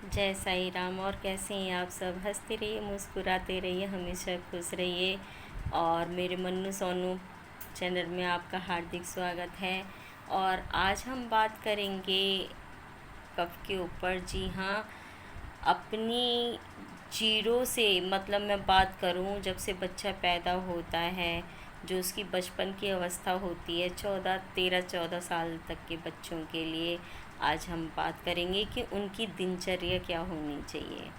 जय साईं राम। और कैसे हैं आप सब? हंसते रहिए, मुस्कुराते रहिए, हमेशा खुश रहिए। और मेरे मन्नू सोनू चैनल में आपका हार्दिक स्वागत है। और आज हम बात करेंगे कफ के ऊपर। जी हाँ, अपनी जीरो से मतलब मैं बात करूं जब से बच्चा पैदा होता है, जो उसकी बचपन की अवस्था होती है, 14 साल तक के बच्चों के लिए आज हम बात करेंगे कि उनकी दिनचर्या क्या होनी चाहिए।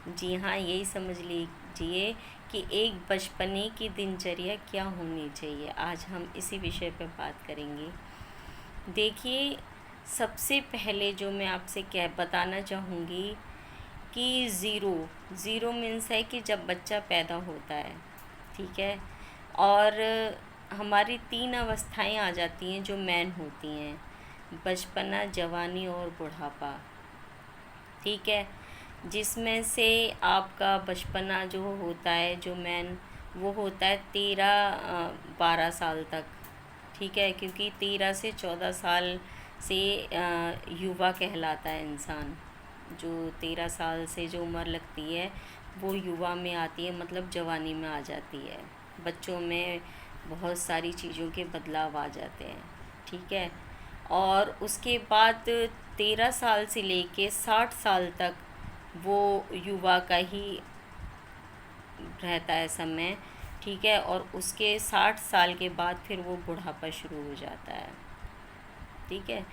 जी हाँ, यही समझ लीजिए कि एक बचपने की दिनचर्या क्या होनी चाहिए। आज हम इसी विषय पर बात करेंगे। देखिए, सबसे पहले जो मैं आपसे क्या बताना चाहूँगी कि ज़ीरो ज़ीरो मीन्स है कि जब बच्चा पैदा होता है, ठीक है। और हमारी 3 अवस्थाएं आ जाती हैं जो मेन होती हैं: बचपना, जवानी और बुढ़ापा, ठीक है। जिसमें से आपका बचपना जो होता है, जो मेन, वो होता है 13-12 साल तक, ठीक है। क्योंकि 13 से 14 साल से युवा कहलाता है इंसान। जो 13 साल से जो उम्र लगती है वो युवा में आती है, मतलब जवानी में आ जाती है। बच्चों में बहुत सारी चीज़ों के बदलाव आ जाते हैं, ठीक है। और उसके बाद 13 साल से लेके 60 साल तक वो युवा का ही रहता है समय, ठीक है। और उसके 60 साल के बाद फिर वो बुढ़ापा शुरू हो जाता है, ठीक है।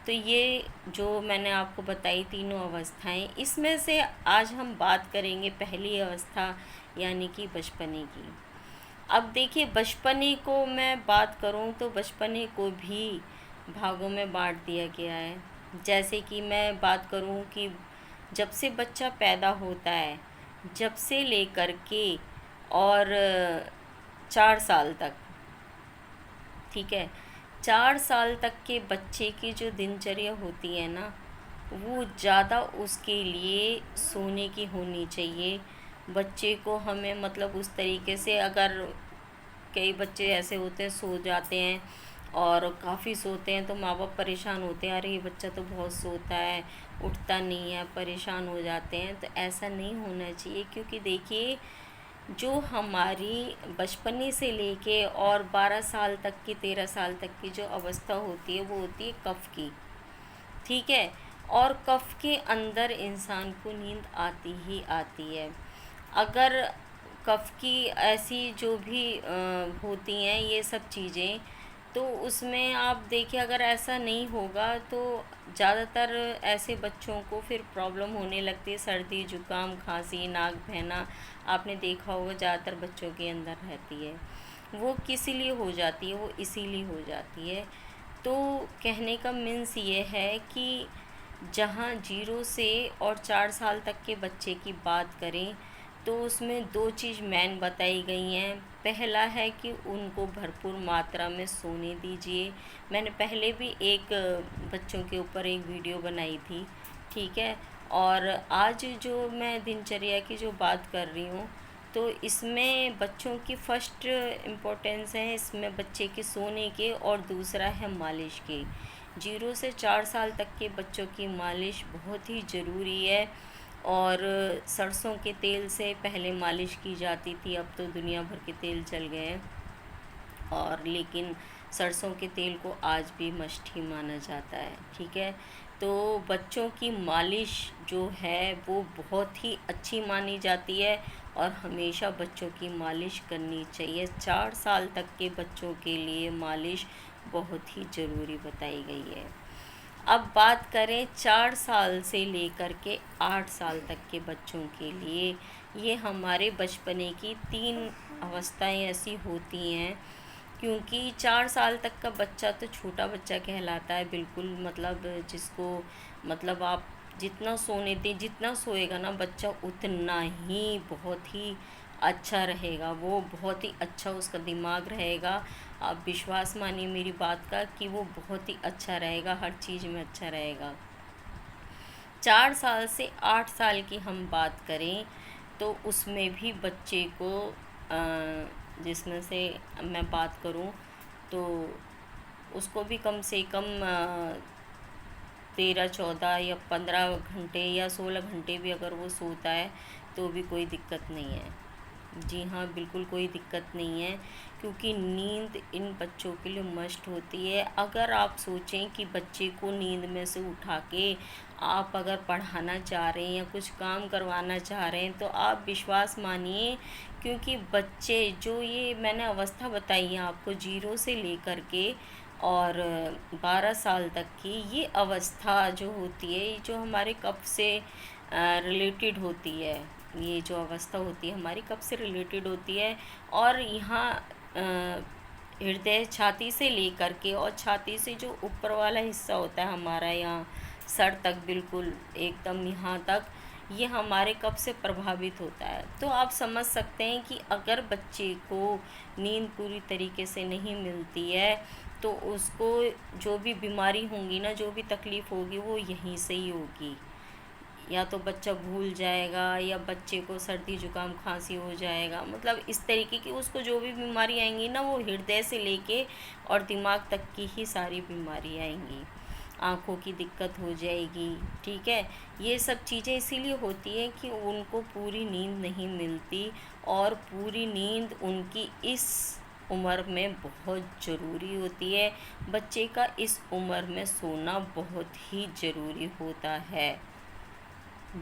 तो ये जो मैंने आपको बताई तीनों अवस्थाएं, इसमें से आज हम बात करेंगे पहली अवस्था यानी कि बचपने की। अब देखिए, बचपने को मैं बात करूं तो बचपने को भी भागों में बांट दिया गया है। जैसे कि मैं बात करूं कि जब से बच्चा पैदा होता है, जब से लेकर के और 4 साल तक, ठीक है। 4 साल तक के बच्चे की जो दिनचर्या होती है ना, वो ज़्यादा उसके लिए सोने की होनी चाहिए। बच्चे को हमें मतलब उस तरीके से, अगर कई बच्चे ऐसे होते हैं सो जाते हैं और काफ़ी सोते हैं तो माँ बाप परेशान होते हैं, अरे ये बच्चा तो बहुत सोता है, उठता नहीं है, परेशान हो जाते हैं। तो ऐसा नहीं होना चाहिए, क्योंकि देखिए, जो हमारी बचपने से लेके और 12 साल तक की, 13 साल तक की जो अवस्था होती है वो होती है कफ की, ठीक है। और कफ के अंदर इंसान को नींद आती ही आती है। अगर कफ की ऐसी जो भी होती हैं ये सब चीज़ें, तो उसमें आप देखिए, अगर ऐसा नहीं होगा तो ज़्यादातर ऐसे बच्चों को फिर प्रॉब्लम होने लगती है, सर्दी, जुकाम, खांसी, नाक बहना। आपने देखा होगा ज़्यादातर बच्चों के अंदर रहती है। वो किस लिए हो जाती है? वो इसीलिए हो जाती है। तो कहने का मीन्स ये है कि जहाँ 0 से और 4 साल तक के बच्चे की बात करें तो उसमें 2 चीज़ मेन बताई गई हैं। पहला है कि उनको भरपूर मात्रा में सोने दीजिए। मैंने पहले भी एक बच्चों के ऊपर एक वीडियो बनाई थी, ठीक है। और आज जो मैं दिनचर्या की जो बात कर रही हूँ, तो इसमें बच्चों की फर्स्ट इम्पोर्टेंस है इसमें बच्चे के सोने के, और दूसरा है मालिश की। 0 से 4 साल तक के बच्चों की मालिश बहुत ही ज़रूरी है। और सरसों के तेल से पहले मालिश की जाती थी, अब तो दुनिया भर के तेल चल गए हैं। और लेकिन सरसों के तेल को आज भी मस्ट ही माना जाता है, ठीक है। तो बच्चों की मालिश जो है वो बहुत ही अच्छी मानी जाती है, और हमेशा बच्चों की मालिश करनी चाहिए। 4 साल तक के बच्चों के लिए मालिश बहुत ही ज़रूरी बताई गई है। अब बात करें 4 साल से लेकर के 8 साल तक के बच्चों के लिए, ये हमारे बचपने की 3 अवस्थाएं ऐसी होती हैं। क्योंकि 4 साल तक का बच्चा तो छोटा बच्चा कहलाता है, बिल्कुल मतलब जिसको मतलब आप जितना सोने दें, जितना सोएगा ना बच्चा उतना ही बहुत ही अच्छा रहेगा, वो बहुत ही अच्छा उसका दिमाग रहेगा। आप विश्वास मानिए मेरी बात का कि वो बहुत ही अच्छा रहेगा, हर चीज़ में अच्छा रहेगा। 4 साल से 8 साल की हम बात करें तो उसमें भी बच्चे को जिसमें से मैं बात करूं तो उसको भी कम से कम 13 14 या 15 घंटे या 16 घंटे भी अगर वो सोता है तो भी कोई दिक्कत नहीं है। जी हाँ, बिल्कुल कोई दिक्कत नहीं है, क्योंकि नींद इन बच्चों के लिए मस्ट होती है। अगर आप सोचें कि बच्चे को नींद में से उठा के आप अगर पढ़ाना चाह रहे हैं या कुछ काम करवाना चाह रहे हैं, तो आप विश्वास मानिए, क्योंकि बच्चे जो ये मैंने अवस्था बताई है आपको, 0 से लेकर के और 12 साल तक की ये अवस्था जो होती है, ये जो हमारे कब से रिलेटेड होती है, ये जो अवस्था होती है हमारी कब से रिलेटेड होती है। और यहाँ हृदय छाती से लेकर के और छाती से जो ऊपर वाला हिस्सा होता है हमारा, यहाँ सर तक बिल्कुल एकदम यहाँ तक, ये हमारे कब से प्रभावित होता है। तो आप समझ सकते हैं कि अगर बच्चे को नींद पूरी तरीके से नहीं मिलती है तो उसको जो भी बीमारी होंगी ना, जो भी तकलीफ़ होगी, वो यहीं से ही होगी। या तो बच्चा भूल जाएगा, या बच्चे को सर्दी जुकाम खांसी हो जाएगा, मतलब इस तरीके की उसको जो भी बीमारी आएंगी ना, वो हृदय से लेके और दिमाग तक की ही सारी बीमारी आएंगी। आँखों की दिक्कत हो जाएगी, ठीक है। ये सब चीज़ें इसीलिए होती हैं कि उनको पूरी नींद नहीं मिलती, और पूरी नींद उनकी इस उम्र में बहुत ज़रूरी होती है। बच्चे का इस उम्र में सोना बहुत ही ज़रूरी होता है।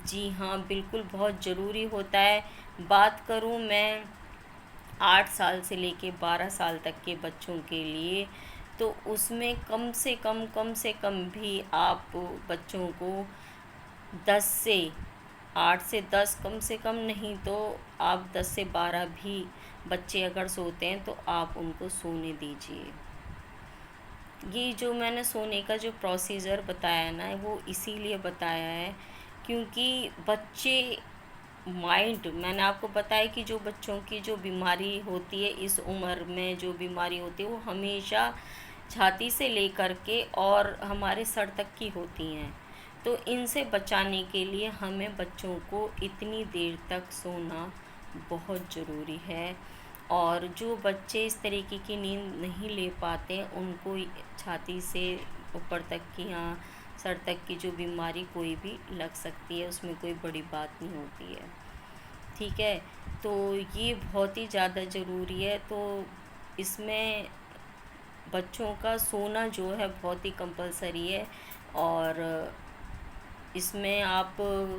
जी हाँ, बिल्कुल बहुत ज़रूरी होता है। बात करूँ मैं 8 साल से लेके 12 साल तक के बच्चों के लिए, तो उसमें कम से कम भी आप बच्चों को 10 से 8 से 10, कम से कम नहीं तो आप 10 से 12 भी बच्चे अगर सोते हैं तो आप उनको सोने दीजिए। ये जो मैंने सोने का जो प्रोसीजर बताया ना, वो इसीलिए बताया है क्योंकि बच्चे माइंड, मैंने आपको बताया कि जो बच्चों की जो बीमारी होती है इस उम्र में, जो बीमारी होती है वो हमेशा छाती से लेकर के और हमारे सर तक की होती हैं। तो इनसे बचाने के लिए हमें बच्चों को इतनी देर तक सोना बहुत ज़रूरी है। और जो बच्चे इस तरीके की नींद नहीं ले पाते, उनको छाती से ऊपर तक की, यहाँ सर तक की जो बीमारी कोई भी लग सकती है, उसमें कोई बड़ी बात नहीं होती है, ठीक है। तो ये बहुत ही ज़्यादा ज़रूरी है। तो इसमें बच्चों का सोना जो है बहुत ही कंपलसरी है। और इसमें आप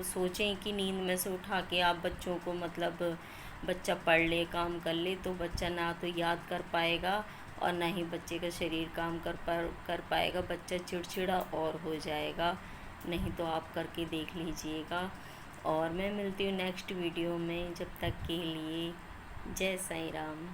सोचें कि नींद में से उठा के आप बच्चों को, मतलब बच्चा पढ़ ले, काम कर ले, तो बच्चा ना तो याद कर पाएगा और ना ही बच्चे का शरीर काम कर पाएगा। बच्चा चिड़चिड़ा और हो जाएगा। नहीं तो आप करके देख लीजिएगा। और मैं मिलती हूँ नेक्स्ट वीडियो में, जब तक के लिए जय साईं राम।